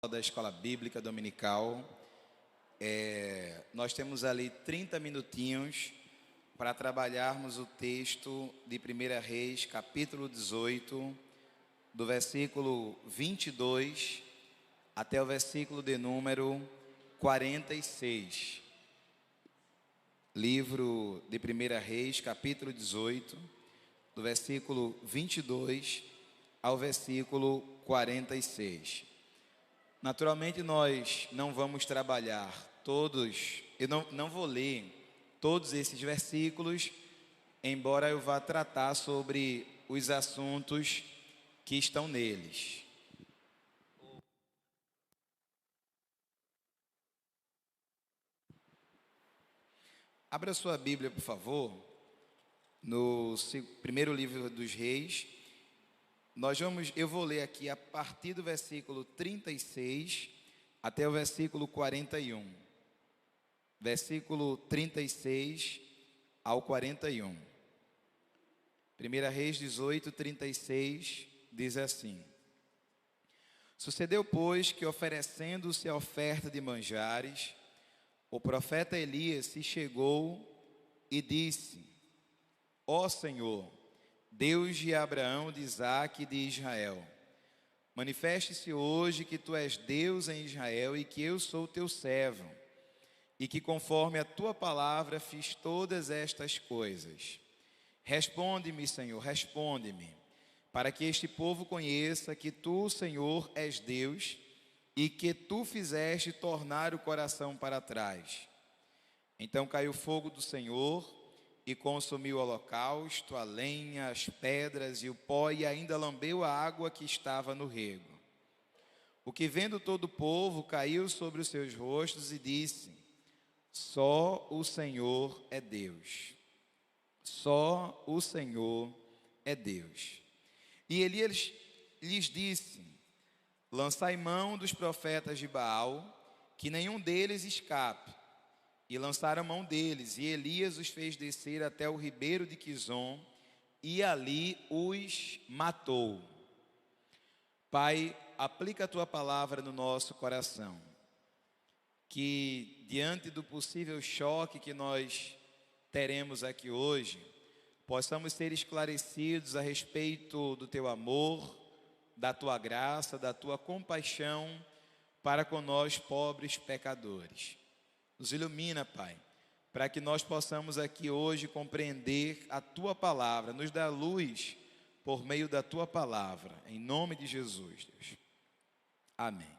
da Escola Bíblica Dominical. Nós temos ali 30 minutinhos para trabalharmos o texto de 1 Reis, capítulo 18, do versículo 22 até o versículo de número 46. Livro de 1 Reis, capítulo 18, do versículo 22 ao versículo 46. Naturalmente, nós não vamos trabalhar todos, eu não vou ler todos esses versículos, embora eu vá tratar sobre os assuntos que estão neles. Abra sua Bíblia, por favor, no primeiro livro dos Reis. Eu vou ler aqui a partir do versículo 36 até o versículo 41. Versículo 36 ao 41. 1 Reis 18, 36 diz assim: Sucedeu, pois, que oferecendo-se a oferta de manjares, o profeta Elias se chegou e disse: Ó Senhor, Deus de Abraão, de Isaque e de Israel, manifeste-se hoje que tu és Deus em Israel e que eu sou teu servo, e que conforme a tua palavra fiz todas estas coisas. Responde-me, Senhor, responde-me, para que este povo conheça que tu, Senhor, és Deus e que tu fizeste tornar o coração para trás. Então caiu o fogo do Senhor e consumiu o holocausto, a lenha, as pedras e o pó, e ainda lambeu a água que estava no rego. O que, vendo todo o povo, caiu sobre os seus rostos e disse: Só o Senhor é Deus. Só o Senhor é Deus. E Elias lhes disse: Lançai mão dos profetas de Baal, que nenhum deles escape. E lançaram mão deles, e Elias os fez descer até o ribeiro de Quizom, e ali os matou. Pai, aplica a tua palavra no nosso coração, que diante do possível choque que nós teremos aqui hoje, possamos ser esclarecidos a respeito do teu amor, da tua graça, da tua compaixão para com nós, pobres pecadores. Nos ilumina, Pai, para que nós possamos aqui hoje compreender a Tua palavra, nos dá luz por meio da Tua palavra, em nome de Jesus, Deus. Amém.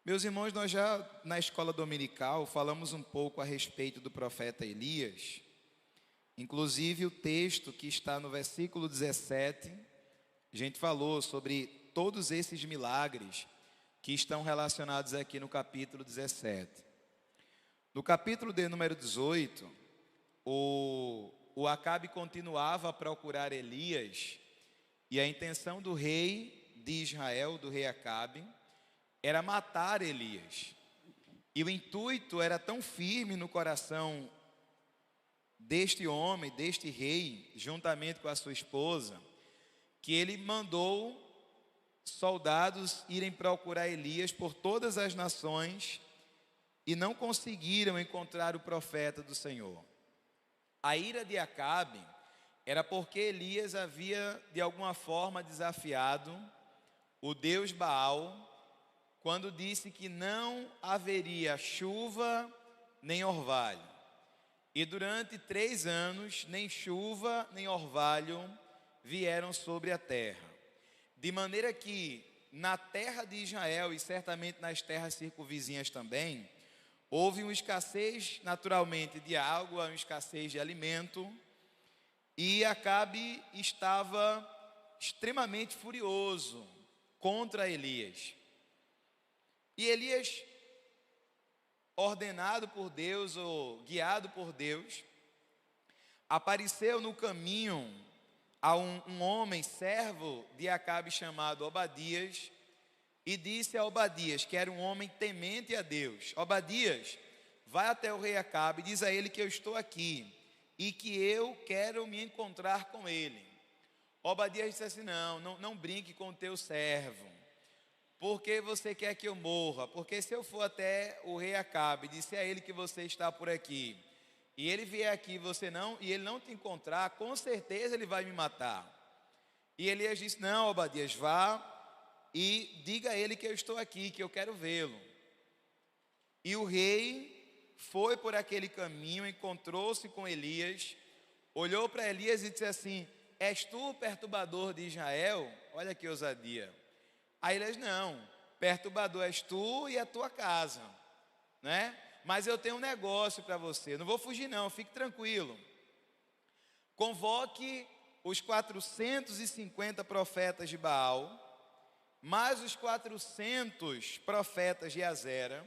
Meus irmãos, nós já na escola dominical falamos um pouco a respeito do profeta Elias, inclusive o texto que está no versículo 17, a gente falou sobre todos esses milagres que estão relacionados aqui no capítulo 17. No capítulo de número 18, o Acabe continuava a procurar Elias, e a intenção do rei de Israel, do rei Acabe, era matar Elias. E o intuito era tão firme no coração deste homem, deste rei, juntamente com a sua esposa, que ele mandou soldados irem procurar Elias por todas as nações e não conseguiram encontrar o profeta do Senhor. A ira de Acabe era porque Elias havia de alguma forma desafiado o Deus Baal quando disse que não haveria chuva nem orvalho. E durante 3 anos nem chuva nem orvalho vieram sobre a terra. De maneira que na terra de Israel e certamente nas terras circunvizinhas também, houve uma escassez naturalmente de água, uma escassez de alimento, e Acabe estava extremamente furioso contra Elias. E Elias, ordenado por Deus ou guiado por Deus, apareceu no caminho a um homem, servo de Acabe, chamado Obadias, e disse a Obadias, que era um homem temente a Deus: Obadias, vai até o rei Acabe, diz a ele que eu estou aqui e que eu quero me encontrar com ele. Obadias disse assim: não brinque com o teu servo. por que você quer que eu morra? Porque se eu for até o rei Acabe e disser a ele que você está por aqui, e ele vier aqui e ele não te encontrar, com certeza ele vai me matar. E Elias disse: não, Obadias, vá e diga a ele que eu estou aqui, que eu quero vê-lo. E o rei foi por aquele caminho, encontrou-se com Elias, olhou para Elias e disse assim: és tu o perturbador de Israel? Olha que ousadia. Aí Elias: não, perturbador és tu e a tua casa, né? Mas eu tenho um negócio para você, não vou fugir não, fique tranquilo. Convoque os 450 profetas de Baal, mais os 400 profetas de Azera,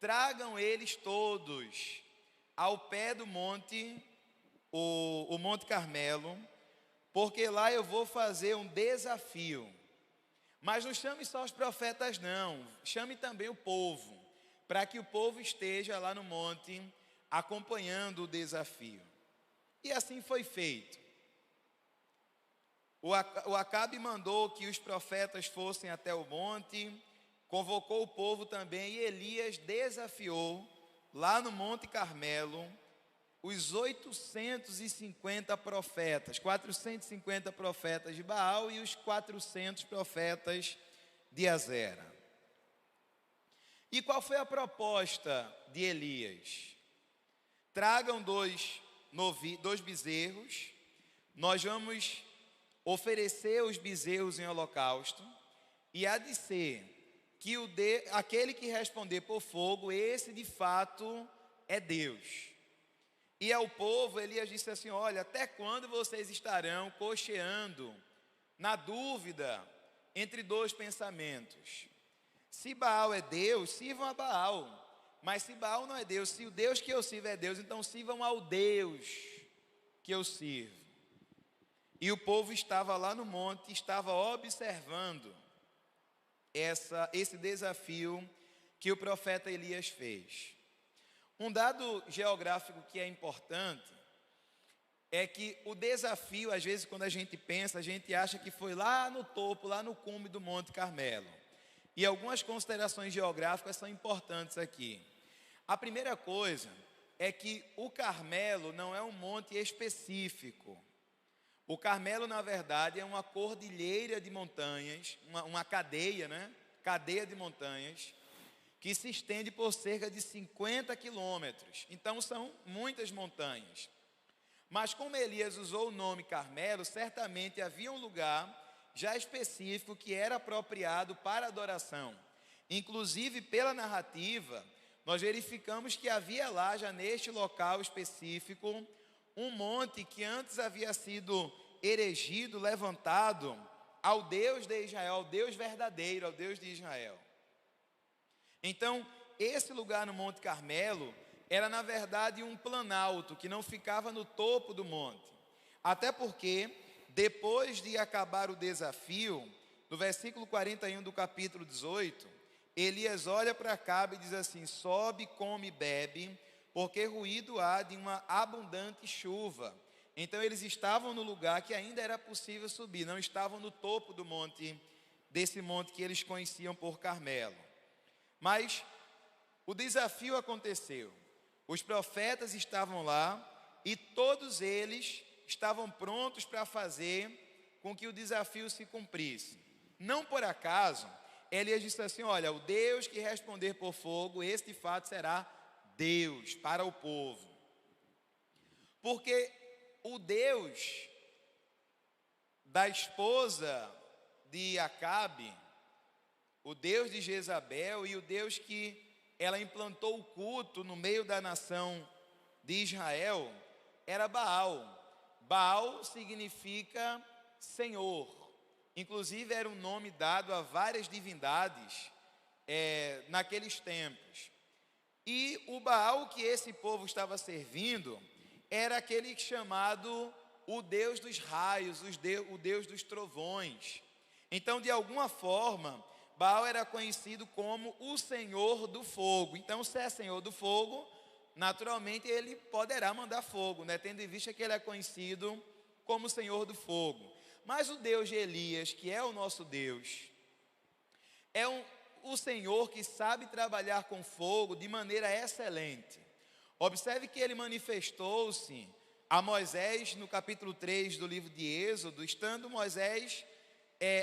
tragam eles todos ao pé do monte, o Monte Carmelo, porque lá eu vou fazer um desafio. Mas não chame só os profetas não, chame também o povo, para que o povo esteja lá no monte acompanhando o desafio. E assim foi feito. O Acabe mandou que os profetas fossem até o monte, convocou o povo também, e Elias desafiou lá no Monte Carmelo os 850 profetas, 450 profetas de Baal e os 400 profetas de Azera. E qual foi a proposta de Elias? Tragam dois bezerros, nós vamos oferecer os bezerros em holocausto, e há de ser que aquele que responder por fogo, esse de fato é Deus. E ao povo, Elias disse assim: olha, até quando vocês estarão cocheando na dúvida entre dois pensamentos? Se Baal é Deus, sirvam a Baal. Mas se Baal não é Deus, se o Deus que eu sirvo é Deus, então sirvam ao Deus que eu sirvo. E o povo estava lá no monte, estava observando esse desafio que o profeta Elias fez. Um dado geográfico que é importante é que o desafio, às vezes quando a gente pensa, a gente acha que foi lá no topo, lá no cume do Monte Carmelo. E algumas considerações geográficas são importantes aqui. A primeira coisa é que o Carmelo não é um monte específico. O Carmelo, na verdade, é uma cordilheira de montanhas, uma cadeia, né? Cadeia de montanhas, que se estende por cerca de 50 quilômetros. Então, são muitas montanhas. Mas como Elias usou o nome Carmelo, certamente havia um lugar já específico que era apropriado para adoração. Inclusive, pela narrativa, nós verificamos que havia lá, já neste local específico, um monte que antes havia sido erigido, levantado ao Deus de Israel, ao Deus verdadeiro, ao Deus de Israel. Então, esse lugar no Monte Carmelo era, na verdade, um planalto que não ficava no topo do monte. Até porque, depois de acabar o desafio, no versículo 41 do capítulo 18, Elias olha para Acabe e diz assim: sobe, come e bebe, porque ruído há de uma abundante chuva. Então eles estavam no lugar que ainda era possível subir, não estavam no topo do monte, desse monte que eles conheciam por Carmelo. Mas o desafio aconteceu, os profetas estavam lá e todos eles estavam prontos para fazer com que o desafio se cumprisse. Não por acaso, Elias disse assim: olha, o Deus que responder por fogo, esse de fato será Deus para o povo. Porque o Deus da esposa de Acabe, o Deus de Jezabel e o Deus que ela implantou o culto no meio da nação de Israel, era Baal. Baal significa Senhor. Inclusive era um nome dado a várias divindades naqueles tempos. E o Baal que esse povo estava servindo era aquele chamado o Deus dos raios, o Deus dos trovões. Então, de alguma forma, Baal era conhecido como o Senhor do fogo. Então, se é Senhor do fogo, naturalmente ele poderá mandar fogo, né? Tendo em vista que ele é conhecido como Senhor do fogo. Mas o Deus de Elias, que é o nosso Deus, O Senhor que sabe trabalhar com fogo de maneira excelente. Observe que ele manifestou-se a Moisés no capítulo 3 do livro de Êxodo, estando Moisés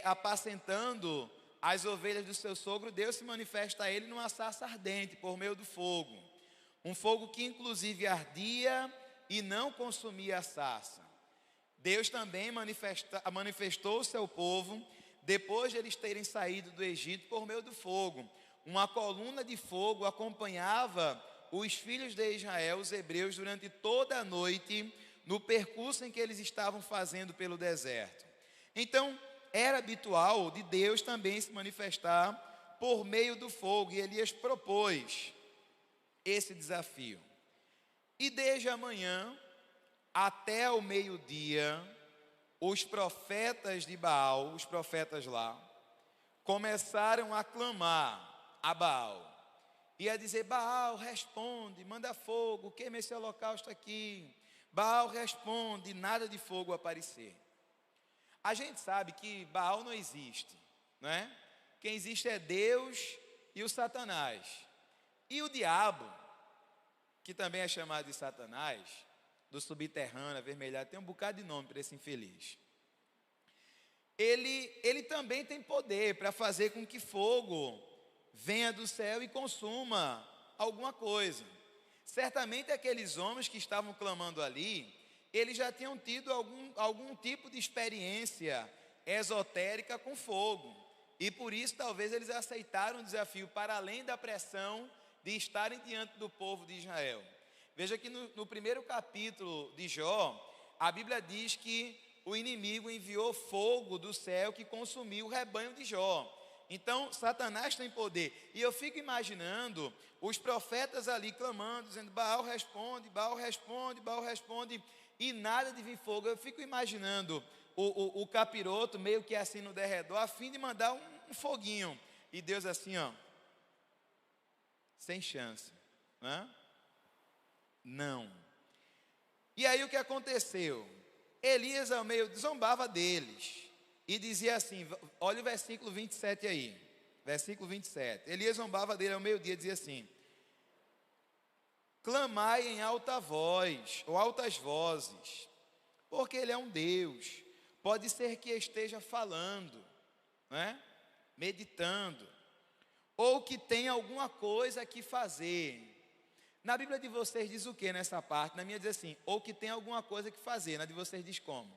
apacentando as ovelhas do seu sogro. Deus se manifesta a ele numa sarça ardente por meio do fogo, um fogo que inclusive ardia e não consumia a sarça. Deus também manifestou-se ao povo depois de eles terem saído do Egito por meio do fogo. Uma coluna de fogo acompanhava os filhos de Israel, os hebreus, durante toda a noite, no percurso em que eles estavam fazendo pelo deserto. Então, era habitual de Deus também se manifestar por meio do fogo, e Elias propôs esse desafio. E desde a manhã até o meio-dia, os profetas de Baal, os profetas lá, começaram a clamar a Baal e a dizer: Baal, responde, manda fogo, queima esse holocausto aqui. Baal responde, nada de fogo aparecer. A gente sabe que Baal não existe, né? Quem existe é Deus e o Satanás. E o diabo, que também é chamado de Satanás, do subterrâneo, avermelhado, tem um bocado de nome para esse infeliz. Ele também tem poder para fazer com que fogo venha do céu e consuma alguma coisa. Certamente aqueles homens que estavam clamando ali, eles já tinham tido algum tipo de experiência esotérica com fogo. E por isso talvez eles aceitaram o desafio para além da pressão de estarem diante do povo de Israel. Veja que no primeiro capítulo de Jó, a Bíblia diz que o inimigo enviou fogo do céu que consumiu o rebanho de Jó. Então, Satanás tem poder. E eu fico imaginando os profetas ali clamando, dizendo: Baal responde, Baal responde, Baal responde, e nada de vir fogo. Eu fico imaginando o capiroto meio que assim no derredor, a fim de mandar um foguinho. E Deus assim, ó, sem chance, né? Não. E aí o que aconteceu? Elias ao meio zombava deles e dizia assim, olha o versículo 27 aí, versículo 27. Elias zombava dele ao meio-dia e dizia assim: clamai em alta voz, ou altas vozes, porque ele é um Deus. Pode ser que esteja falando, né? Meditando, ou que tenha alguma coisa que fazer. Na Bíblia de vocês diz o que nessa parte? Na minha diz assim: ou que tem alguma coisa que fazer. Na de vocês diz como?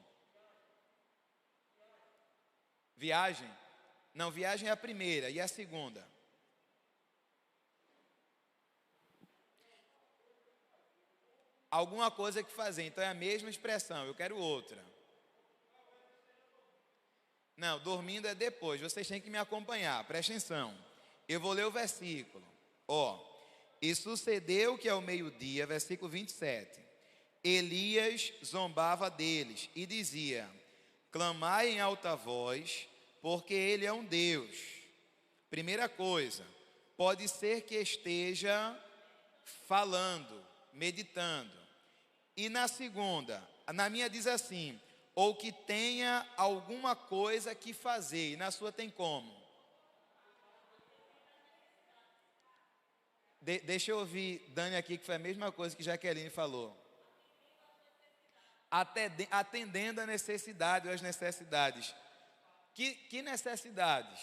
Viagem? Não, viagem é a primeira. E a segunda? Alguma coisa que fazer. Então é a mesma expressão. Eu quero outra. Não, dormindo é depois. Vocês têm que me acompanhar. Presta atenção. Eu vou ler o versículo. E sucedeu que ao meio-dia, versículo 27, Elias zombava deles e dizia: clamai em alta voz, porque ele é um Deus. Primeira coisa, pode ser que esteja falando, meditando. E na segunda, na minha diz assim: ou que tenha alguma coisa que fazer. E na sua tem como? Deixa eu ouvir Dani aqui, que foi a mesma coisa que Jaqueline falou. Atendendo a necessidade ou as necessidades. Que necessidades?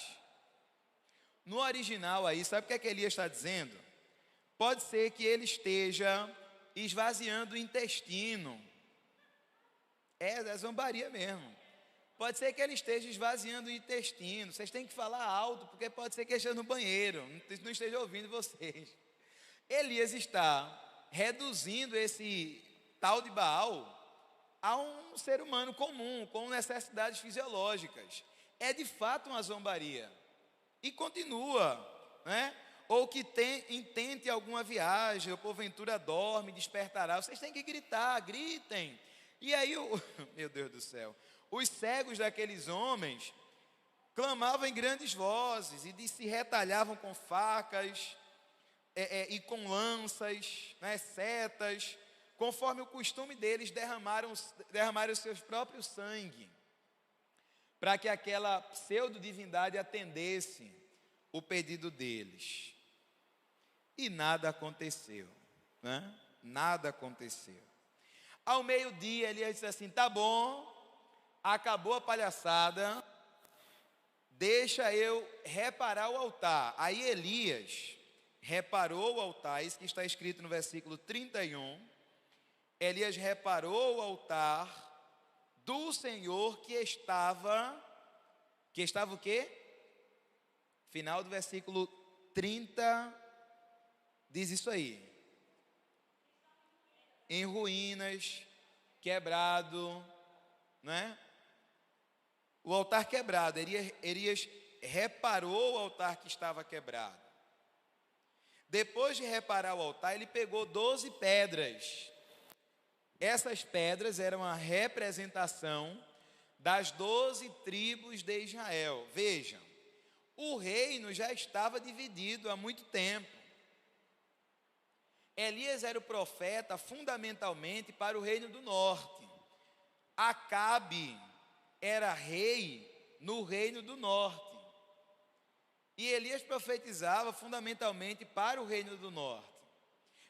No original aí, sabe o que Elias está dizendo? Pode ser que ele esteja esvaziando o intestino. É zombaria mesmo. Pode ser que ele esteja esvaziando o intestino. Vocês têm que falar alto, porque pode ser que ele esteja no banheiro, não esteja ouvindo vocês. Elias está reduzindo esse tal de Baal a um ser humano comum, com necessidades fisiológicas. É de fato uma zombaria. E continua, né? Ou que intente alguma viagem, ou porventura dorme, despertará. Vocês têm que gritar, gritem. E aí, meu Deus do céu, os cegos daqueles homens clamavam em grandes vozes e se retalhavam com facas e com lanças, né, setas, conforme o costume deles, derramaram os seus próprios sangue, para que aquela pseudo-divindade atendesse o pedido deles. E nada aconteceu, né? Nada aconteceu. Ao meio-dia, Elias disse assim: tá bom, acabou a palhaçada, deixa eu reparar o altar. Aí Elias reparou o altar, isso que está escrito no versículo 31. Elias reparou o altar do Senhor que estava o quê? Final do versículo 30 diz isso aí. Em ruínas, quebrado, né? O altar quebrado. Elias reparou o altar que estava quebrado. Depois de reparar o altar, ele pegou 12 pedras. Essas pedras eram a representação das 12 tribos de Israel. Vejam, o reino já estava dividido há muito tempo. Elias era o profeta fundamentalmente para o reino do norte. Acabe era rei no reino do norte. E Elias profetizava fundamentalmente para o reino do norte.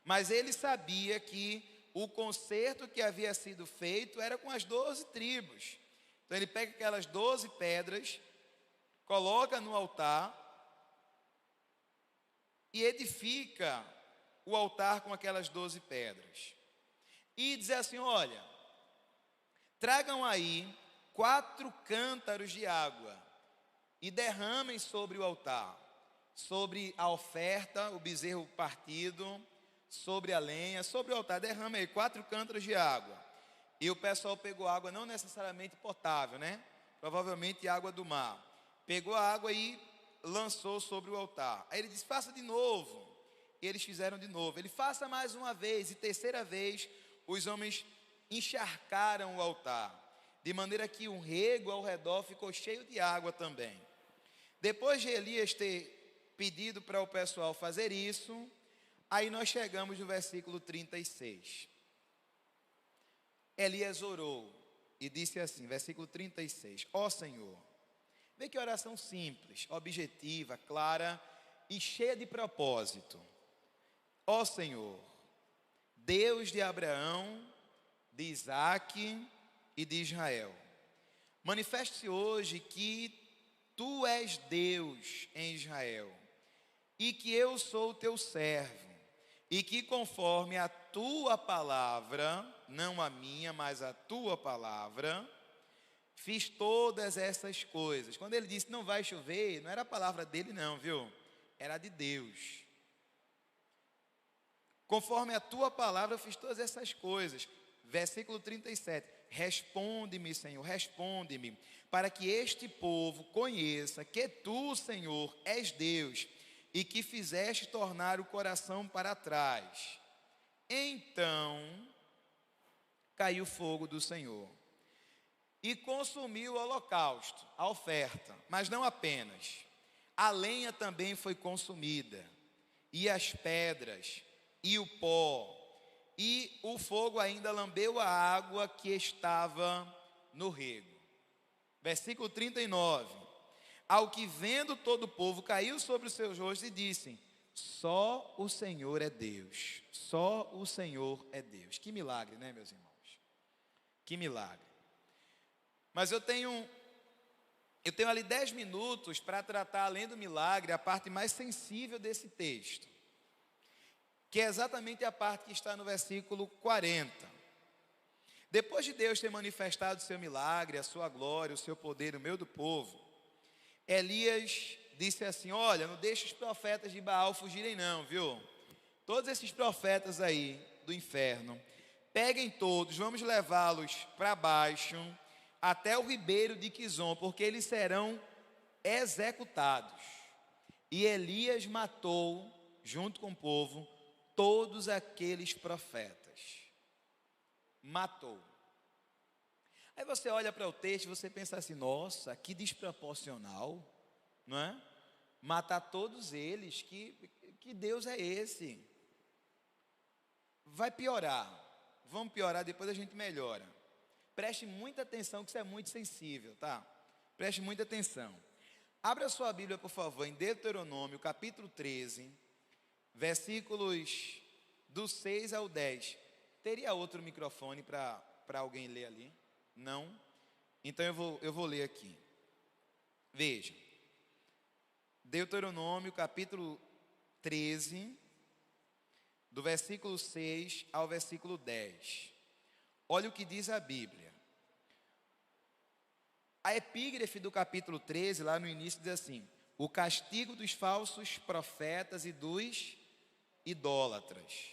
Mas ele sabia que o concerto que havia sido feito era com as 12 tribos. Então ele pega aquelas 12 pedras, coloca no altar e edifica o altar com aquelas 12 pedras. E diz assim: olha, tragam aí 4 cântaros de água e derramem sobre o altar, sobre a oferta, o bezerro partido, sobre a lenha, sobre o altar. Derramem aí 4 cântaros de água. E o pessoal pegou água não necessariamente potável, né? Provavelmente água do mar. Pegou a água e lançou sobre o altar. Aí ele disse: faça de novo. E eles fizeram de novo. Ele: faça mais uma vez. E terceira vez, os homens encharcaram o altar, de maneira que um rego ao redor ficou cheio de água também. Depois de Elias ter pedido para o pessoal fazer isso, aí nós chegamos no versículo 36. Elias orou e disse assim, versículo 36: ó Senhor, vê que oração simples, objetiva, clara e cheia de propósito. Ó Senhor, Deus de Abraão, de Isaque e de Israel, manifeste-se hoje que Tu és Deus em Israel, e que eu sou o Teu servo, e que conforme a Tua palavra, não a minha, mas a Tua palavra, fiz todas essas coisas. Quando ele disse não vai chover, não era a palavra dele não, viu? Era de Deus. Conforme a Tua palavra, eu fiz todas essas coisas. Versículo 37. Responde-me, Senhor, responde-me, para que este povo conheça que Tu, Senhor, és Deus, e que fizeste tornar o coração para trás. Então caiu fogo do Senhor e consumiu o holocausto, a oferta, mas não apenas. A lenha também foi consumida, e as pedras, e o pó, e o fogo ainda lambeu a água que estava no rego. Versículo 39. Ao que vendo todo o povo, caiu sobre os seus rostos e disse: só o Senhor é Deus, só o Senhor é Deus. Que milagre, né, meus irmãos? Que milagre. Mas eu tenho ali 10 minutos para tratar, além do milagre, a parte mais sensível desse texto, que é exatamente a parte que está no versículo 40. Depois de Deus ter manifestado o seu milagre, a sua glória, o seu poder no meio do povo, Elias disse assim: olha, não deixe os profetas de Baal fugirem não, viu? Todos esses profetas aí do inferno, peguem todos, vamos levá-los para baixo, até o ribeiro de Quizon, porque eles serão executados. E Elias matou, junto com o povo, todos aqueles profetas. Matou. Aí você olha para o texto e você pensa assim: nossa, que desproporcional, não é? Matar todos eles, que Deus é esse? Vai piorar, vamos piorar, depois a gente melhora. Preste muita atenção, que isso é muito sensível, tá? Preste muita atenção. Abra sua Bíblia, por favor, em Deuteronômio, capítulo 13, versículos do 6 ao 10. Teria outro microfone para alguém ler ali? Não? Então eu vou ler aqui. Veja. Deuteronômio, capítulo 13, do versículo 6 ao versículo 10. Olha o que diz a Bíblia. A epígrafe do capítulo 13, lá no início, diz assim: o castigo dos falsos profetas e dos idólatras.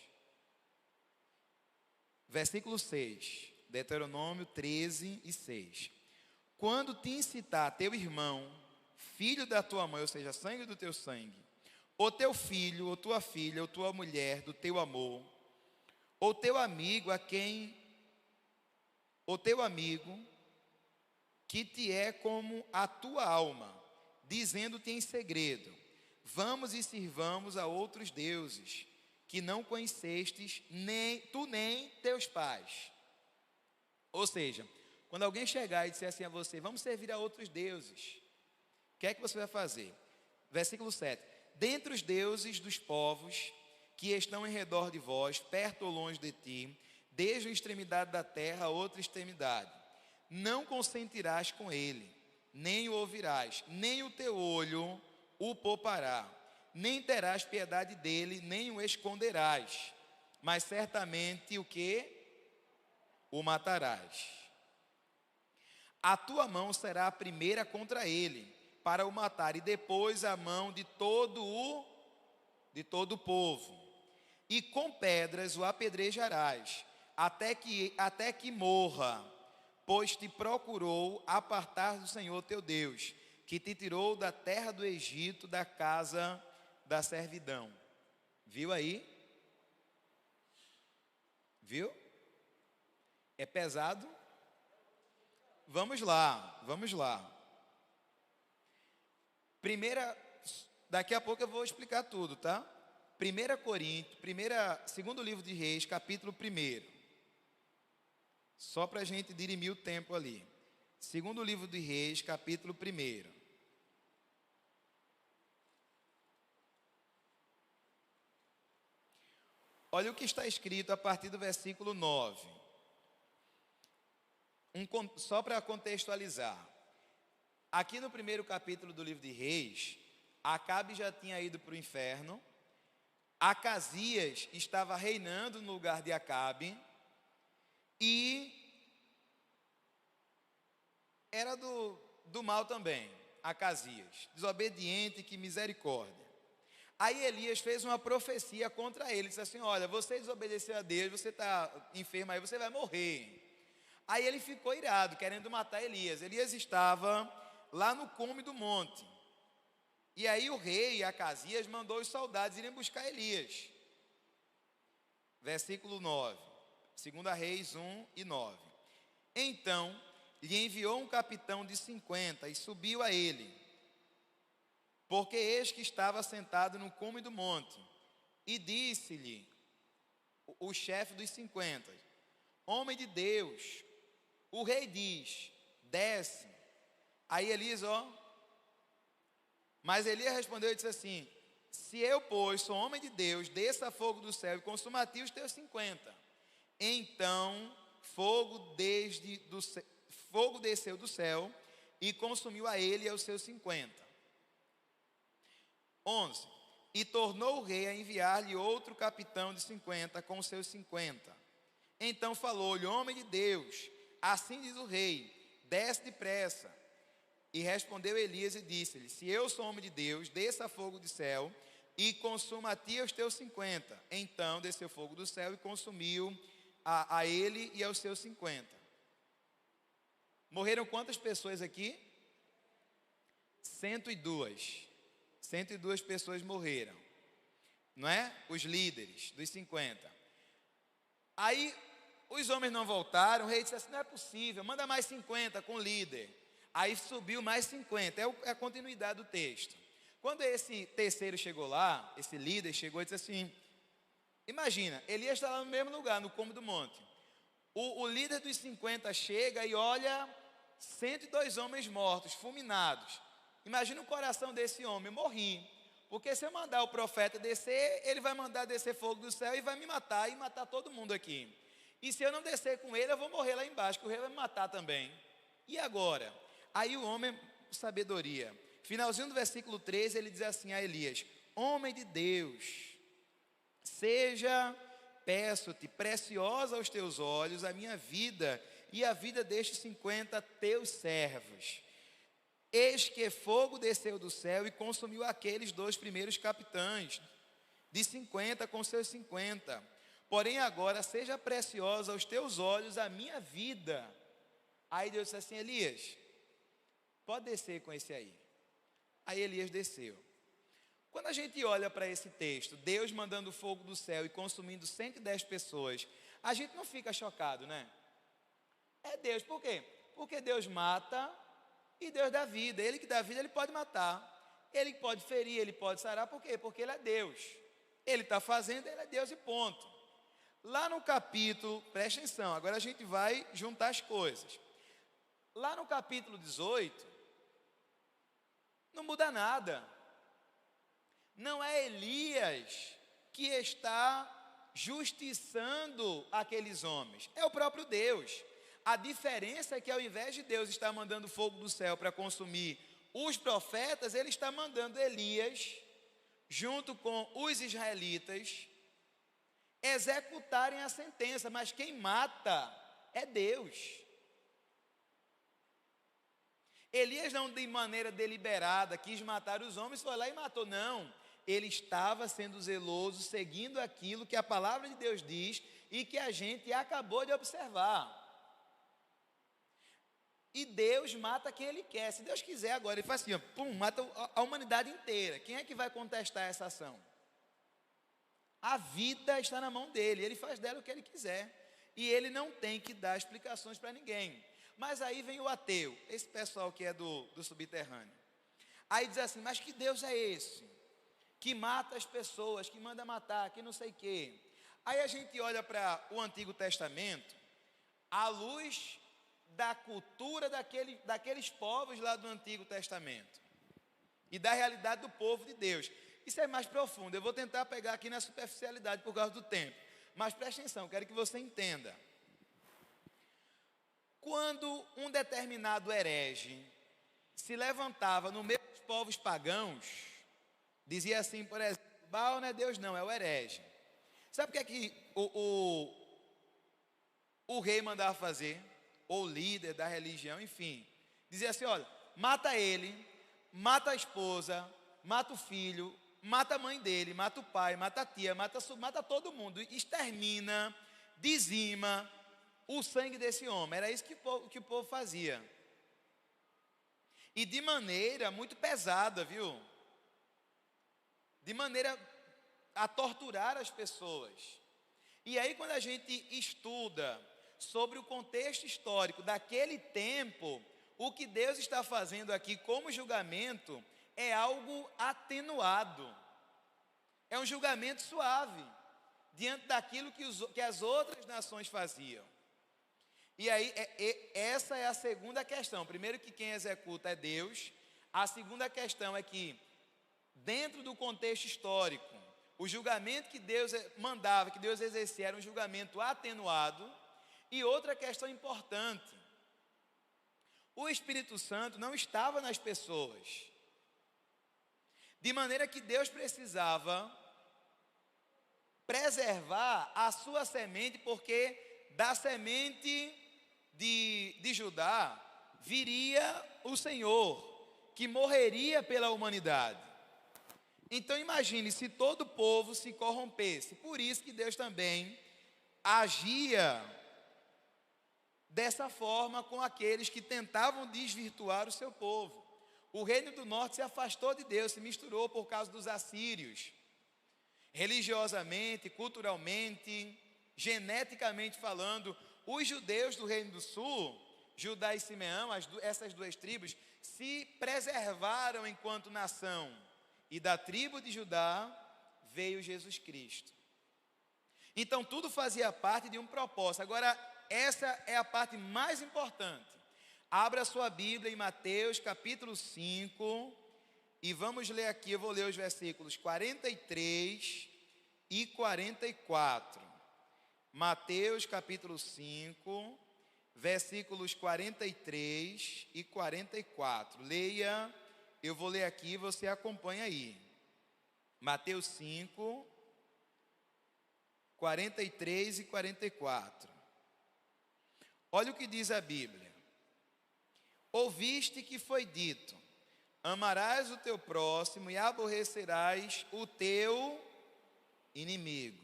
Versículo 6, Deuteronômio 13 e 6. Quando te incitar teu irmão, filho da tua mãe, ou seja, sangue do teu sangue, ou teu filho, ou tua filha, ou tua mulher, do teu amor, ou teu amigo que te é como a tua alma, dizendo-te em segredo: vamos e sirvamos a outros deuses, que não conhecestes, nem tu nem teus pais. Ou seja, quando alguém chegar e disser assim a você: vamos servir a outros deuses, o que é que você vai fazer? Versículo 7. Dentre os deuses dos povos que estão em redor de vós, perto ou longe de ti, desde a extremidade da terra a outra extremidade, não consentirás com ele, nem o ouvirás, nem o teu olho o poupará, nem terás piedade dele, nem o esconderás, mas certamente o que? O matarás. A tua mão será a primeira contra ele, para o matar, e depois a mão de todo o povo. E com pedras o apedrejarás, até que morra, pois te procurou apartar do Senhor teu Deus, que te tirou da terra do Egito, da casa da servidão. Viu aí? Viu? É pesado? Vamos lá. Daqui a pouco eu vou explicar tudo, tá? 1 Coríntios, segundo livro de Reis, capítulo 1. Só para a gente dirimir o tempo ali. Segundo livro de Reis, capítulo 1. Olha o que está escrito a partir do versículo 9. Só para contextualizar. Aqui no primeiro capítulo do livro de Reis, Acabe já tinha ido para o inferno. Acasias estava reinando no lugar de Acabe. E era do mal também, Acasias, desobediente, que misericórdia. Aí Elias fez uma profecia contra ele, disse assim: olha, você desobedeceu a Deus, você está enfermo aí, você vai morrer. Aí ele ficou irado, querendo matar Elias. Elias estava lá no cume do monte. E aí o rei Acasias mandou os soldados irem buscar Elias. Versículo 9. 2 Reis 1 e 9. Então lhe enviou um capitão de 50 e subiu a ele, porque eis que estava sentado no cume do monte. E disse-lhe o chefe dos 50: homem de Deus, o rei diz: desce. Aí Elias, mas Elias respondeu e disse assim: se eu, pois, sou homem de Deus, desça fogo do céu e consuma a ti os teus 50. Então fogo desceu do céu e consumiu a ele e aos seus 50. 11. E tornou o rei a enviar-lhe outro capitão de 50 com os seus 50. Então falou-lhe: homem de Deus, assim diz o rei, desce depressa. E respondeu Elias e disse-lhe: se eu sou homem de Deus, desça fogo do céu e consuma a ti os teus 50. Então desceu fogo do céu e consumiu a ele e aos seus 50. Morreram quantas pessoas aqui? 102. 102 pessoas morreram, não é? Os líderes dos 50. Aí os homens não voltaram. O rei disse assim: não é possível, manda mais 50 com o líder. Aí subiu mais 50, é a continuidade do texto. Quando esse terceiro chegou lá, esse líder chegou e disse assim: imagina, Elias está lá no mesmo lugar, no cume do monte. O líder dos 50 chega e olha 102 homens mortos, fulminados. Imagina o coração desse homem, morri. Porque se eu mandar o profeta descer, ele vai mandar descer fogo do céu e vai me matar e matar todo mundo aqui. E se eu não descer com ele, eu vou morrer lá embaixo, que o rei vai me matar também. E agora? Aí o homem, sabedoria. Finalzinho do versículo 13, ele diz assim a Elias: homem de Deus, seja, peço-te, preciosa aos teus olhos a minha vida e a vida destes 50 teus servos. Eis que fogo desceu do céu e consumiu aqueles 2 primeiros capitães, de 50 com seus 50. Porém agora seja preciosa aos teus olhos a minha vida. Aí Deus disse assim: Elias, pode descer com esse aí. Aí Elias desceu. Quando a gente olha para esse texto, Deus mandando fogo do céu e consumindo 110 pessoas, a gente não fica chocado, né? É Deus, por quê? Porque Deus mata e Deus dá vida. Ele que dá vida, ele pode matar. Ele que pode ferir, ele pode sarar, por quê? Porque ele é Deus. Ele está fazendo, ele é Deus e ponto. Lá no capítulo, preste atenção, agora a gente vai juntar as coisas. Lá no capítulo 18, não muda nada. Não é Elias que está justiçando aqueles homens, é o próprio Deus. A diferença é que ao invés de Deus estar mandando fogo do céu para consumir os profetas, ele está mandando Elias, junto com os israelitas, executarem a sentença, mas quem mata é Deus. Elias não de maneira deliberada quis matar os homens, foi lá e matou, não. Ele estava sendo zeloso, seguindo aquilo que a palavra de Deus diz e que a gente acabou de observar. E Deus mata quem Ele quer. Se Deus quiser agora, Ele faz assim, ó, pum, mata a humanidade inteira. Quem é que vai contestar essa ação? A vida está na mão dEle, Ele faz dela o que Ele quiser. E Ele não tem que dar explicações para ninguém. Mas aí vem o ateu, esse pessoal que é do subterrâneo. Aí diz assim, mas que Deus é esse? Que mata as pessoas, que manda matar, que não sei o quê. Aí a gente olha para o Antigo Testamento, à luz da cultura daqueles povos lá do Antigo Testamento e da realidade do povo de Deus. Isso é mais profundo, eu vou tentar pegar aqui na superficialidade por causa do tempo, mas preste atenção, quero que você entenda. Quando um determinado herege se levantava no meio dos povos pagãos, dizia assim, por exemplo, Baal não é Deus não, é o herege. Sabe o que é que o rei mandava fazer? Ou líder da religião, enfim, dizia assim, olha, mata ele, mata a esposa, mata o filho, mata a mãe dele, mata o pai, mata a tia, mata todo mundo, extermina, dizima o sangue desse homem. Era isso que o povo fazia. E de maneira muito pesada, viu? De maneira a torturar as pessoas. E aí quando a gente estuda sobre o contexto histórico daquele tempo, o que Deus está fazendo aqui como julgamento é algo atenuado. É um julgamento suave, diante daquilo que as outras nações faziam. E aí, essa é a segunda questão. Primeiro que quem executa é Deus. A segunda questão é que, dentro do contexto histórico, o julgamento que Deus mandava, que Deus exercia, era um julgamento atenuado. E outra questão importante, o Espírito Santo não estava nas pessoas, de maneira que Deus precisava preservar a sua semente, porque da semente de Judá viria o Senhor, que morreria pela humanidade. Então imagine se todo o povo se corrompesse, por isso que Deus também agia dessa forma com aqueles que tentavam desvirtuar o seu povo. O reino do norte se afastou de Deus, se misturou por causa dos assírios. Religiosamente, culturalmente, geneticamente falando, os judeus do reino do sul, Judá e Simeão, essas duas tribos, se preservaram enquanto nação. E da tribo de Judá veio Jesus Cristo. Então tudo fazia parte de um propósito. Agora, essa é a parte mais importante. Abra sua Bíblia em Mateus capítulo 5 e vamos ler aqui, eu vou ler os versículos 43 e 44. Mateus capítulo 5, versículos 43 e 44. Leia, eu vou ler aqui, você acompanha aí. Mateus 5, 43 e 44. Olha o que diz a Bíblia. Ouviste que foi dito: amarás o teu próximo e aborrecerás o teu inimigo.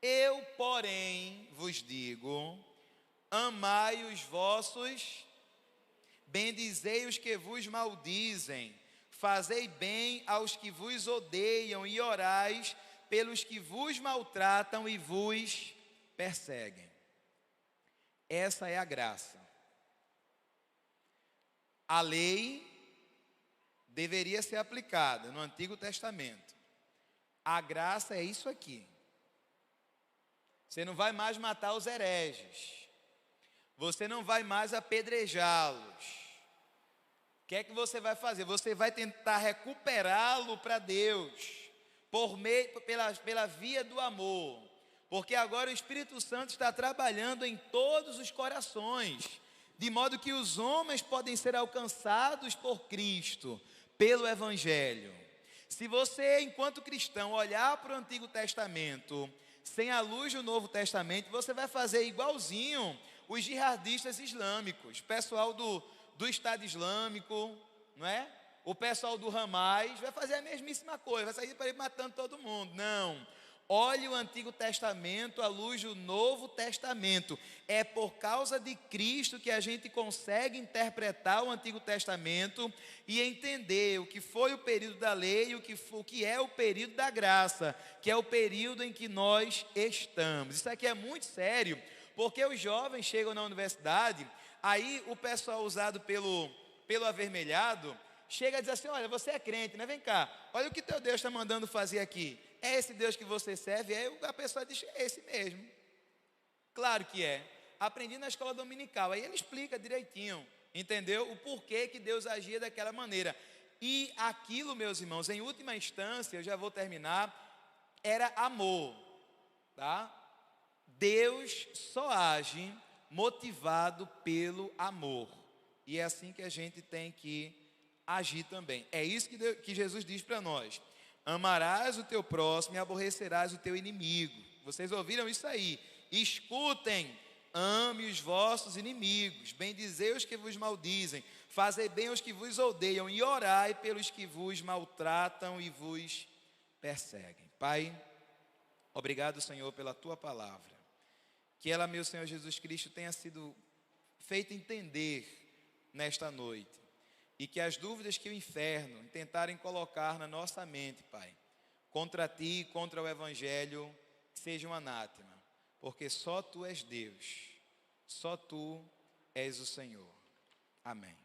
Eu, porém, vos digo: amai os vossos, bendizei os que vos maldizem, fazei bem aos que vos odeiam e orais pelos que vos maltratam e vos perseguem. Essa é a graça. A lei deveria ser aplicada no Antigo Testamento. A graça é isso aqui. Você não vai mais matar os hereges. Você não vai mais apedrejá-los. O que é que você vai fazer? Você vai tentar recuperá-lo para Deus, pela via do amor. Porque agora o Espírito Santo está trabalhando em todos os corações, de modo que os homens podem ser alcançados por Cristo, pelo Evangelho. Se você, enquanto cristão, olhar para o Antigo Testamento, sem a luz do Novo Testamento, você vai fazer igualzinho os jihadistas islâmicos, o pessoal do Estado Islâmico, não é? O pessoal do Hamas vai fazer a mesmíssima coisa, vai sair para ir matando todo mundo. Não. Olhe o Antigo Testamento à luz do Novo Testamento. É por causa de Cristo que a gente consegue interpretar o Antigo Testamento e entender o que foi o período da lei e o que é o período da graça, que é o período em que nós estamos. Isso aqui é muito sério, porque os jovens chegam na universidade, aí o pessoal usado pelo avermelhado chega a dizer assim: olha, você é crente, né? Vem cá, olha o que teu Deus está mandando fazer aqui. É esse Deus que você serve? Aí a pessoa diz: é esse mesmo. Claro que é. Aprendi na escola dominical. Aí ele explica direitinho, entendeu? O porquê que Deus agia daquela maneira. E aquilo, meus irmãos, em última instância, eu já vou terminar, era amor, tá? Deus só age motivado pelo amor. E é assim que a gente tem que agir também. É isso que Jesus diz para nós: amarás o teu próximo e aborrecerás o teu inimigo. Vocês ouviram isso aí? Escutem: ame os vossos inimigos, bendizei os que vos maldizem, fazei bem aos que vos odeiam e orai pelos que vos maltratam e vos perseguem. Pai, obrigado, Senhor, pela tua palavra. Que ela, meu Senhor Jesus Cristo, tenha sido feita entender nesta noite. E que as dúvidas que o inferno tentarem colocar na nossa mente, Pai, contra ti e contra o Evangelho, sejam anátema. Porque só tu és Deus, só tu és o Senhor. Amém.